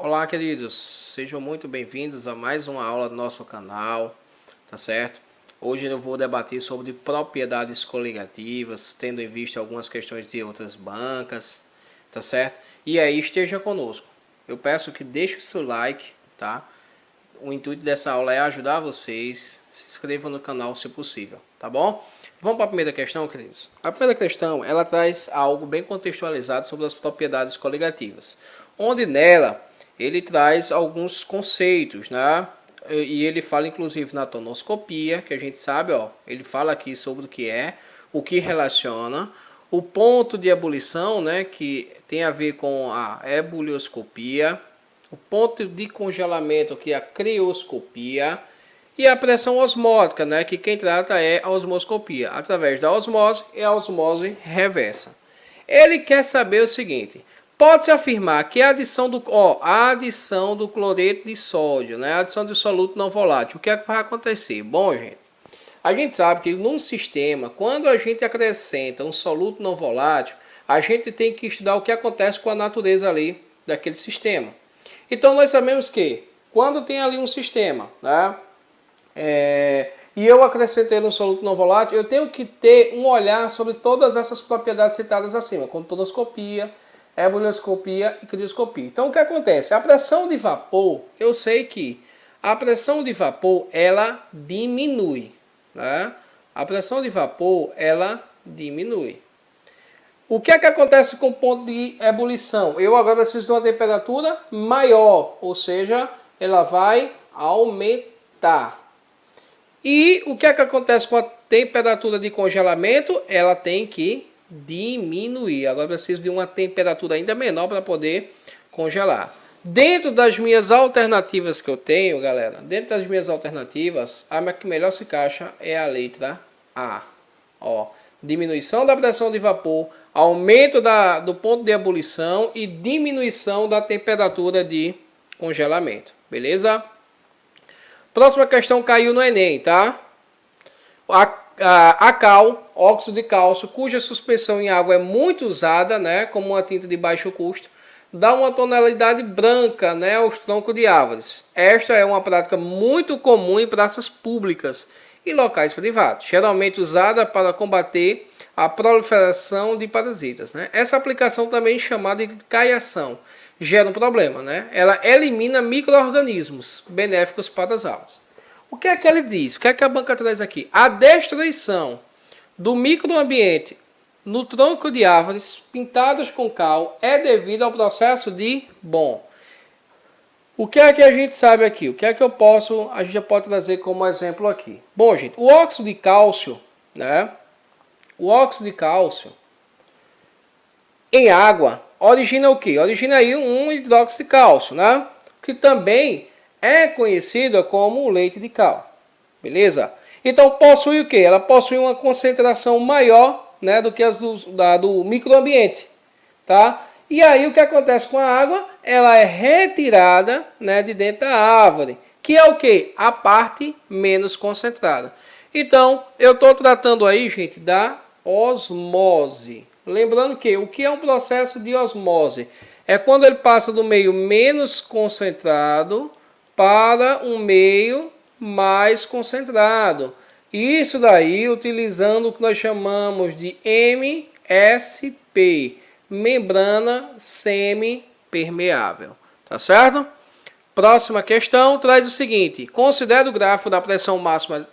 Olá, queridos, sejam muito bem-vindos a mais uma aula do nosso canal, tá certo? Hoje eu vou debater sobre propriedades coligativas, tendo em vista algumas questões de outras bancas, tá certo? E aí esteja conosco. Eu peço que deixe o seu like, tá? O intuito dessa aula é ajudar vocês. Se inscrevam no canal se possível, tá bom? Vamos para a primeira questão, queridos. A primeira questão, ela traz algo bem contextualizado sobre as propriedades coligativas, onde nela ele traz alguns conceitos, né? E ele fala inclusive na tonoscopia, que a gente sabe, ó, ele fala aqui sobre o que relaciona, o ponto de ebulição, né, que tem a ver com a ebulioscopia, o ponto de congelamento, que é a crioscopia, e a pressão osmótica, né, que quem trata é a osmoscopia, através da osmose e a osmose reversa. Ele quer saber o seguinte: pode-se afirmar que a adição do cloreto de sódio, né, a adição de soluto não volátil, o que é que vai acontecer? Bom, gente, a gente sabe que num sistema, quando a gente acrescenta um soluto não volátil, a gente tem que estudar o que acontece com a natureza ali daquele sistema. Então nós sabemos que quando tem ali um sistema, né, e eu acrescentei no soluto não volátil, eu tenho que ter um olhar sobre todas essas propriedades citadas acima, como tonoscopia, ebulioscopia e crioscopia. Então o que acontece? A pressão de vapor, eu sei que a pressão de vapor ela diminui, né? A pressão de vapor ela diminui. O que é que acontece com o ponto de ebulição? Eu agora preciso de uma temperatura maior, ou seja, ela vai aumentar. E o que é que acontece com a temperatura de congelamento? Ela tem que diminuir. Agora eu preciso de uma temperatura ainda menor para poder congelar. Dentro das minhas alternativas que eu tenho, galera, dentro das minhas alternativas, a que melhor se encaixa é a letra A. Ó, diminuição da pressão de vapor, aumento do ponto de ebulição e diminuição da temperatura de congelamento. Beleza? Próxima questão caiu no Enem, tá? A cal, óxido de cálcio, cuja suspensão em água é muito usada, né, como uma tinta de baixo custo, dá uma tonalidade branca, né, aos troncos de árvores. Esta é uma prática muito comum em praças públicas e locais privados, geralmente usada para combater a proliferação de parasitas, né? Essa aplicação também é chamada de caiação gera um problema, né? Ela elimina micro-organismos benéficos para as algas. O que é que ele diz? O que é que a banca traz aqui? A destruição do microambiente no tronco de árvores pintadas com cal é devido ao processo de o que é que a gente sabe aqui? O que é que a gente já pode trazer como exemplo aqui? Bom, gente, o óxido de cálcio, né? O óxido de cálcio em água origina o que? Origina aí um hidróxido de cálcio, né? Que também é conhecida como o leite de cal. Beleza? Então possui o que? Ela possui uma concentração maior, né, do que as do microambiente, tá? E aí o que acontece com a água? Ela é retirada, né, de dentro da árvore, que é o que? A parte menos concentrada. Então, eu estou tratando aí, gente, da osmose. Lembrando que o que é um processo de osmose? É quando ele passa do meio menos concentrado para um meio mais concentrado. Isso daí utilizando o que nós chamamos de MSP, membrana semipermeável. Tá certo? Próxima questão traz o seguinte: considere o gráfico da pressão máxima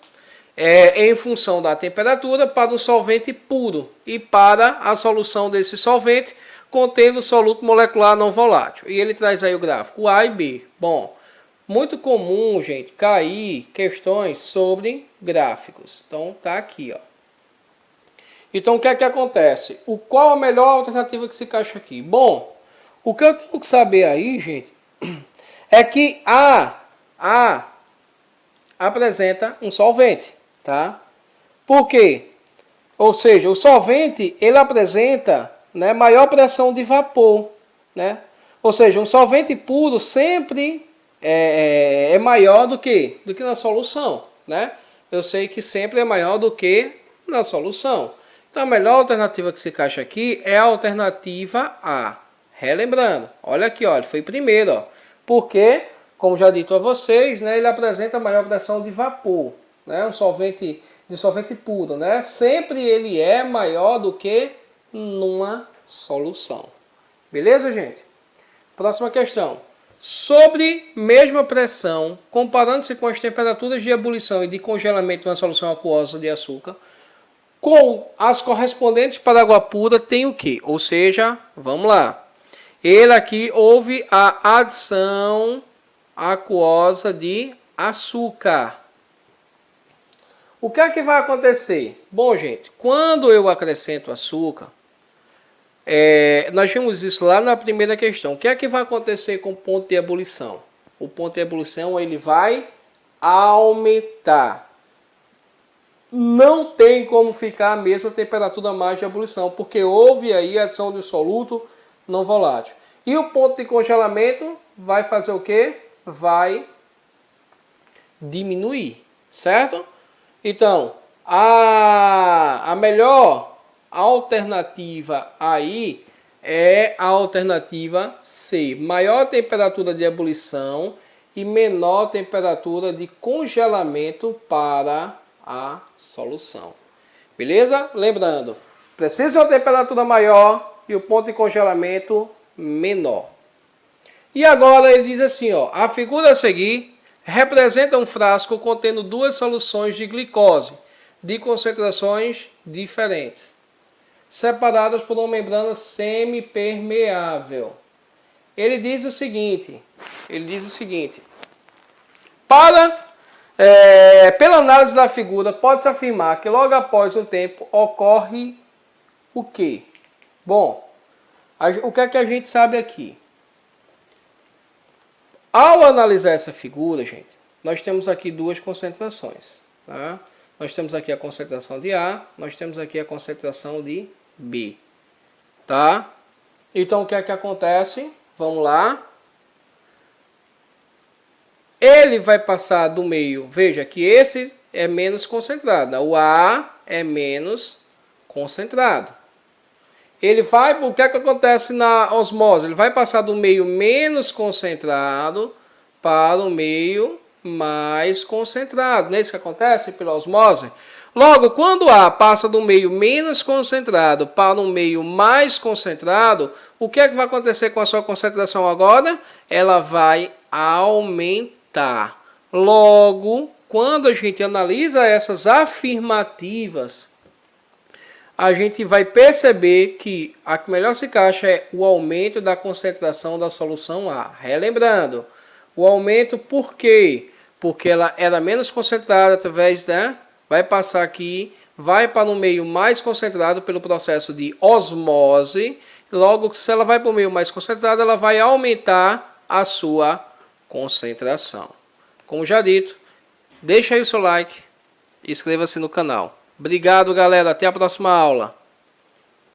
em função da temperatura para o solvente puro e para a solução desse solvente contendo soluto molecular não volátil. E ele traz aí o gráfico A e B. Bom, muito comum, gente, cair questões sobre gráficos. Então tá aqui, ó. Então o que é que acontece? Qual a melhor alternativa que se encaixa aqui? Bom, o que eu tenho que saber aí, gente, é que A apresenta um solvente, tá? Por quê? Ou seja, o solvente ele apresenta, né, maior pressão de vapor, né? Ou seja, um solvente puro sempre é maior do que na solução, né? Eu sei que sempre é maior do que na solução. Então a melhor alternativa que se encaixa aqui é a alternativa A. Relembrando, olha aqui, olha, foi primeiro, ó. Porque, como já dito a vocês, né, ele apresenta maior pressão de vapor, né, um solvente de solvente puro, né? Sempre ele é maior do que numa solução. Beleza, gente? Próxima questão. Sobre mesma pressão, comparando-se com as temperaturas de ebulição e de congelamento de uma solução aquosa de açúcar, com as correspondentes para água pura, tem o quê? Ou seja, vamos lá. Ele aqui houve a adição aquosa de açúcar. O que é que vai acontecer? Bom, gente, quando eu acrescento açúcar, nós vimos isso lá na primeira questão. O que é que vai acontecer com o ponto de ebulição? O ponto de ebulição ele vai aumentar. Não tem como ficar a mesma temperatura máxima de ebulição, porque houve aí a adição de um soluto não volátil. E o ponto de congelamento vai fazer o quê? Vai diminuir, certo? Então, a melhor alternativa aí é a alternativa C. Maior temperatura de ebulição e menor temperatura de congelamento para a solução. Beleza? Lembrando, precisa de uma temperatura maior e o ponto de congelamento menor. E agora ele diz assim, ó, a figura a seguir representa um frasco contendo duas soluções de glicose de concentrações diferentes, separadas por uma membrana semipermeável. Ele diz o seguinte, pela análise da figura, pode-se afirmar que logo após um tempo ocorre o quê? Bom, o que é que a gente sabe aqui? Ao analisar essa figura, gente, nós temos aqui duas concentrações. Tá? Nós temos aqui a concentração de A, nós temos aqui a concentração de B. Tá? Então, o que é que acontece? Vamos lá. Ele vai passar do meio, veja que esse é menos concentrado, o A é menos concentrado. O que é que acontece na osmose? Ele vai passar do meio menos concentrado para o meio mais concentrado. Não é isso que acontece pela osmose? Logo, quando A passa do meio menos concentrado para um meio mais concentrado, o que é que vai acontecer com a sua concentração agora? Ela vai aumentar. Logo, quando a gente analisa essas afirmativas, a gente vai perceber que a que melhor se encaixa é o aumento da concentração da solução A. Relembrando, o aumento por quê? Porque ela era menos concentrada através vai passar aqui, vai para um meio mais concentrado pelo processo de osmose. Logo, se ela vai para o meio mais concentrado, ela vai aumentar a sua concentração. Como já dito, deixa aí o seu like e inscreva-se no canal. Obrigado, galera. Até a próxima aula.